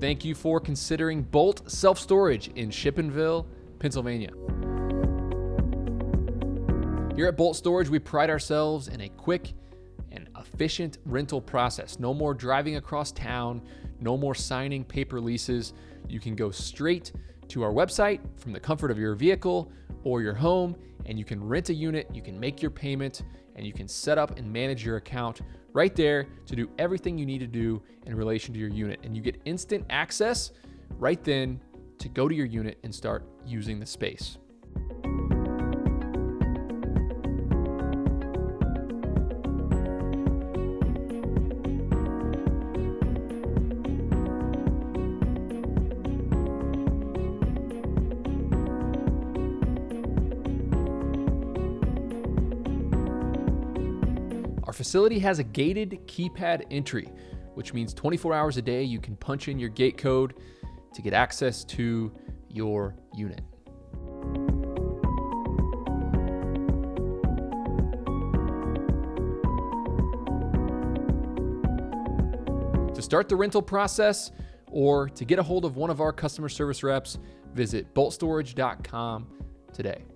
thank you for considering Bolt Self-Storage in Shippenville, Pennsylvania. Here at Bolt Storage, we pride ourselves in a quick and efficient rental process. No more driving across town, no more signing paper leases. You can go straight to our website from the comfort of your vehicle or your home, and you can rent a unit, you can make your payment, and you can set up and manage your account right there to do everything you need to do in relation to your unit. And you get instant access right then to go to your unit and start using the space. Our facility has a gated keypad entry, which means 24 hours a day you can punch in your gate code to get access to your unit. To start the rental process or to get a hold of one of our customer service reps, visit boltstorage.com today.